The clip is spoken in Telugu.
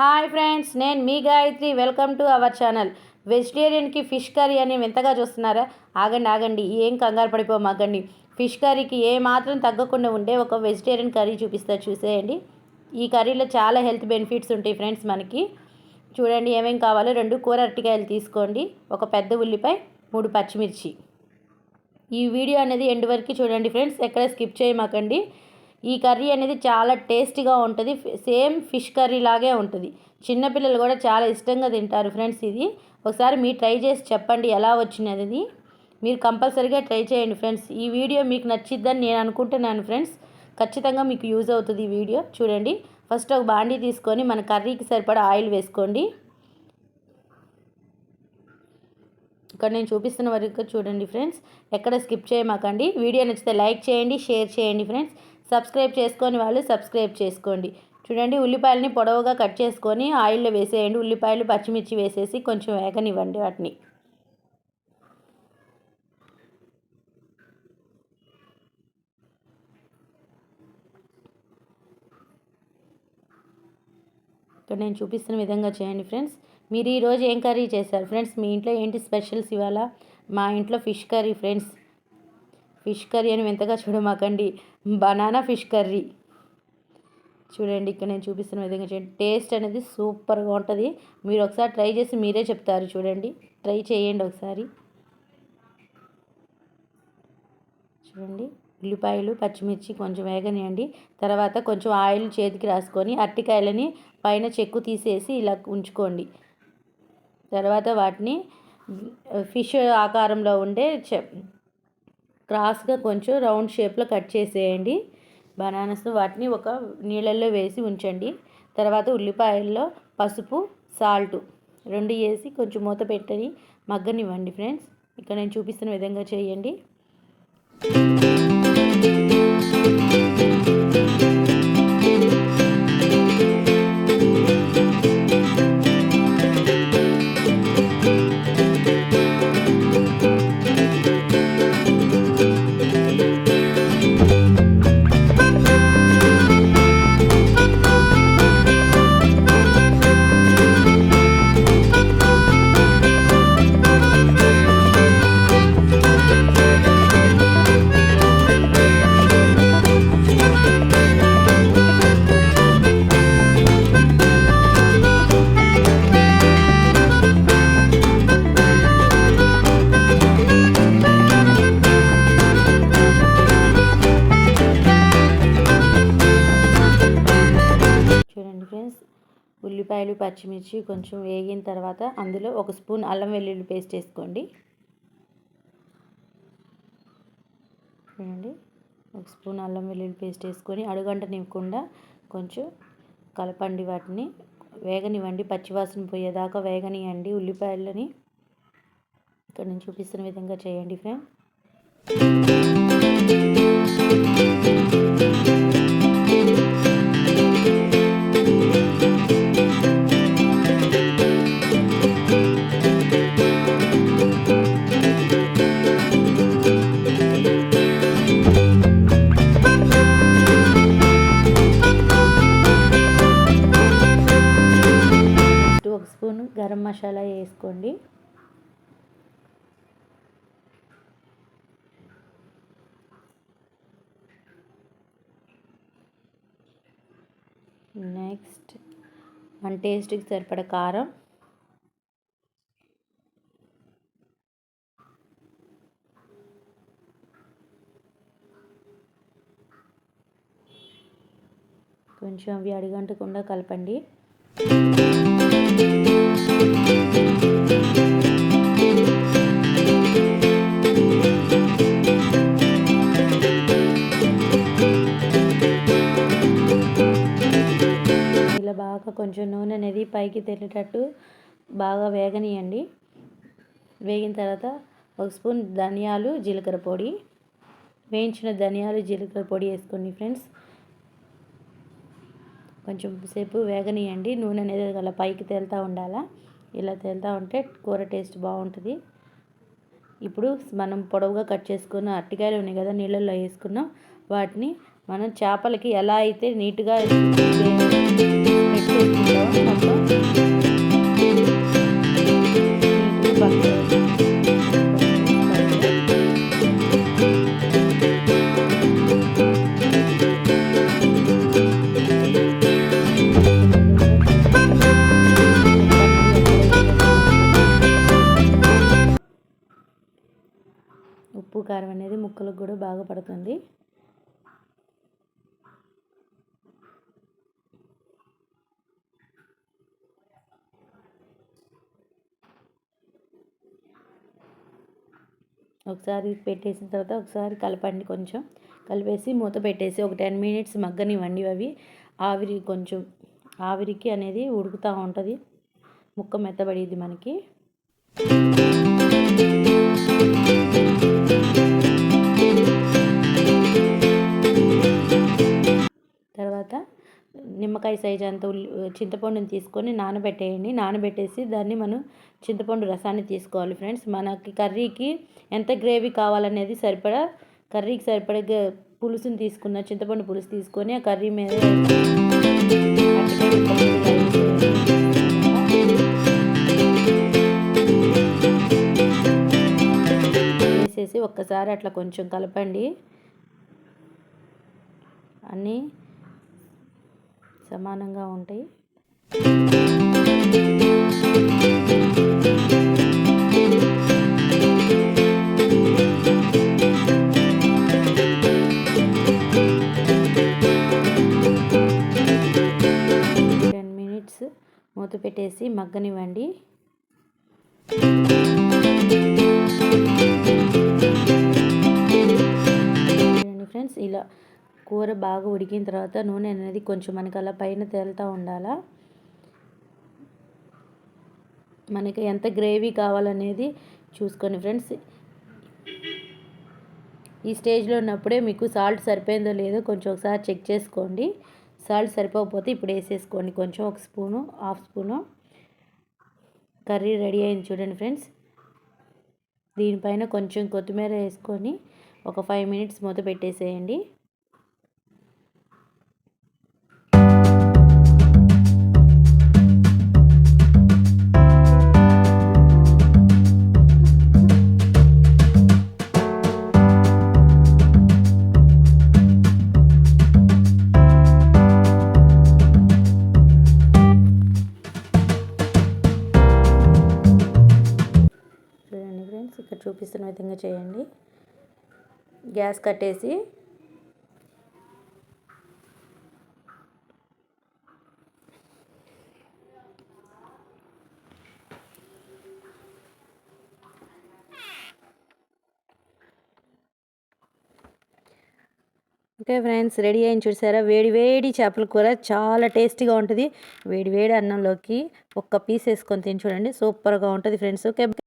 హాయ్ ఫ్రెండ్స్, నేను మీ Gayatri. Welcome to our channel. వెజిటేరియన్కి ఫిష్ కర్రీ అని వింతగా చూస్తున్నారా? ఆగండి, ఏం కంగారు పడిపోమాకండి. ఫిష్ కర్రీకి ఏ మాత్రం తగ్గకుండా ఉండే ఒక వెజిటేరియన్ కర్రీ చూపిస్తా, చూసేయండి. ఈ కర్రీలో చాలా హెల్త్ బెనిఫిట్స్ ఉంటాయి ఫ్రెండ్స్. మనకి చూడండి ఏమేం కావాలో. 2 కూర అరటికాయలు తీసుకోండి, ఒక పెద్ద ఉల్లిపాయ, 3 పచ్చిమిర్చి. ఈ వీడియో అనేది ఎండ్ వరకు చూడండి ఫ్రెండ్స్, ఎక్కడ స్కిప్ చేయమాకండి. ఈ కర్రీ అనేది చాలా టేస్టీగా ఉంటుంది. సేమ్ ఫిష్ కర్రీ లాగే ఉంటుంది. చిన్నపిల్లలు కూడా చాలా ఇష్టంగా తింటారు ఫ్రెండ్స్. ఇది ఒకసారి మీరు ట్రై చేసి చెప్పండి ఎలా వచ్చినది. మీరు కంపల్సరీగా ట్రై చేయండి ఫ్రెండ్స్. ఈ వీడియో మీకు నచ్చిద్దని నేను అనుకుంటున్నాను ఫ్రెండ్స్. ఖచ్చితంగా మీకు యూజ్ అవుతుంది ఈ వీడియో. చూడండి, ఫస్ట్ ఒక బాండీ తీసుకొని మన కర్రీకి సరిపడా ఆయిల్ వేసుకోండి. ఇక్కడ నేను చూపిస్తున్న వరకు చూడండి ఫ్రెండ్స్, ఎక్కడ స్కిప్ చేయమాకండి. వీడియో నచ్చితే లైక్ చేయండి, షేర్ చేయండి ఫ్రెండ్స్. సబ్స్క్రైబ్ చేసుకొని వాళ్ళు సబ్స్క్రైబ్ చేసుకోండి. చూడండి, ఉల్లిపాయలని పొడవుగా కట్ చేసుకొని ఆయిల్లో వేసేయండి. ఉల్లిపాయలు పచ్చిమిర్చి వేసేసి కొంచెం వేగనివ్వండి వాటిని. ఇక్కడ నేను చూపిస్తున్న విధంగా చేయండి ఫ్రెండ్స్. మీరు ఈరోజు ఏం కర్రీ చేశారు ఫ్రెండ్స్? మీ ఇంట్లో ఏంటి స్పెషల్స్ ఇవాళ? మా ఇంట్లో fish curry friends. Fish curry అని వింతగా చూడమాకండి, బనానా ఫిష్ కర్రీ. చూడండి, ఇక్కడ నేను చూపిస్తున్న విధంగా చేయండి. టేస్ట్ అనేది సూపర్గా ఉంటుంది. మీరు ఒకసారి ట్రై చేసి మీరే చెప్తారు. చూడండి, ట్రై చేయండి ఒకసారి. చూడండి, ఉల్లిపాయలు పచ్చిమిర్చి కొంచెం వేగనియండి. తర్వాత కొంచెం ఆయిల్ చేతికి రాసుకొని అరటికాయలని పైన చెక్కు తీసేసి ఇలా ఉంచుకోండి. తర్వాత వాటిని ఫిష్ ఆకారంలో ఉండే క్రాస్గా కొంచెం రౌండ్ షేప్లో కట్ చేసేయండి. బనానాస్ వాటిని ఒక నీళ్ళల్లో వేసి ఉంచండి. తర్వాత ఉల్లిపాయల్లో పసుపు, సాల్ట్ 2 వేసి కొంచెం మూత పెట్టని మగ్గనివ్వండి ఫ్రెండ్స్. ఇక్కడ నేను చూపిస్తున్న విధంగా చేయండి. ఉల్లిపాయలు పచ్చిమిర్చి కొంచెం వేగిన తర్వాత అందులో 1 స్పూన్ అల్లం వెల్లుల్లి పేస్ట్ వేసుకోండి. చూడండి, 1 స్పూన్ అల్లం వెల్లుల్లి పేస్ట్ వేసుకొని అడుగంటనివ్వకుండా కొంచెం కలపండి. వాటిని వేగనివ్వండి, పచ్చివాసన పోయేదాకా వేగనివ్వండి ఉల్లిపాయలని. ఇక్కడ నేను చూపిస్తున్న విధంగా చేయండి ఫ్రెండ్. గరం మసాలా వేసుకోండి. నెక్స్ట్ మన టేస్ట్కి సరిపడ కారం, కొంచెం అవి అడుగంటకుండా కలపండి. ఇలా బాగా కొంచెం నూనె అనేది పైకి తేలేటట్టు బాగా వేగనియండి. వేగిన తర్వాత 1 స్పూన్ ధనియాలు జీలకర్ర పొడి, వేయించిన ధనియాలు జీలకర్ర పొడి వేసుకోండి ఫ్రెండ్స్. కొంచెం సేపు వేగనియండి. నూనె అనేది అలా పైకి తేలుతూ ఉండాలా. ఇలా తేలుతూ ఉంటే కూర టేస్ట్ బాగుంటుంది. ఇప్పుడు మనం పొడవుగా కట్ చేసుకున్న అరటికాయలు ఉన్నాయి కదా, నీళ్ళల్లో వేసుకున్నాం. వాటిని మనం చేపలకి ఎలా అయితే నీట్గా పెట్టుకుంటామో మొత్తం కారం అనేది ముక్కలకు కూడా బాగా పడుతుంది. ఒకసారి పెట్టేసిన తర్వాత ఒకసారి కలపండి. కొంచెం కలిపేసి మూత పెట్టేసి ఒక 10 మినిట్స్ మగ్గనివ్వండి. అవి ఆవిరికి అనేది ఉడుకుతూ ఉంటుంది. ముక్క మెత్తబడిద్ది మనకి. తర్వాత నిమ్మకాయ సైజ్ అంత చింతపండుని తీసుకొని నానబెట్టేయండి. నానబెట్టేసి దాన్ని మనం చింతపండు రసాన్ని తీసుకోవాలి ఫ్రెండ్స్. మనకి కర్రీకి ఎంత గ్రేవీ కావాలనేది సరిపడా కర్రీకి సరిపడా పులుసుని తీసుకున్న చింతపండు పులుసు తీసుకొని ఆ కర్రీ మీద వేసేసి ఒక్కసారి అట్లా కొంచెం కలపండి. అన్నీ సమానంగా ఉంటాయి. మూత పెట్టేసి మగ్గనివ్వండి. ఫ్రెండ్స్, ఇలా కూర బాగా ఉడికిన తర్వాత నూనె అనేది కొంచెం మనకి అలా పైన తేలుతూ ఉండాలా. మనకి ఎంత గ్రేవీ కావాలనేది చూసుకోండి ఫ్రెండ్స్. ఈ స్టేజ్లో ఉన్నప్పుడే మీకు సాల్ట్ సరిపోయిందో లేదో కొంచెం ఒకసారి చెక్ చేసుకోండి. సాల్ట్ సరిపోకపోతే ఇప్పుడు వేసేసుకోండి కొంచెం, 1 స్పూను 1/2 స్పూను. కర్రీ రెడీ అయింది చూడండి ఫ్రెండ్స్. దీనిపైన కొంచెం కొత్తిమీర వేసుకొని ఒక 5 మినిట్స్ మూత పెట్టేసేయండి. ఇక్కడ చూపిస్తున్న విధంగా చేయండి. గ్యాస్ కట్టేసి ఓకే ఫ్రెండ్స్, రెడీ అయింది చూసారా. వేడి చేపల కూర చాలా టేస్టీగా ఉంటుంది. వేడి అన్నంలోకి ఒక్క పీస్ వేసుకొని తిని చూడండి, సూపర్గా ఉంటుంది ఫ్రెండ్స్. ఓకే.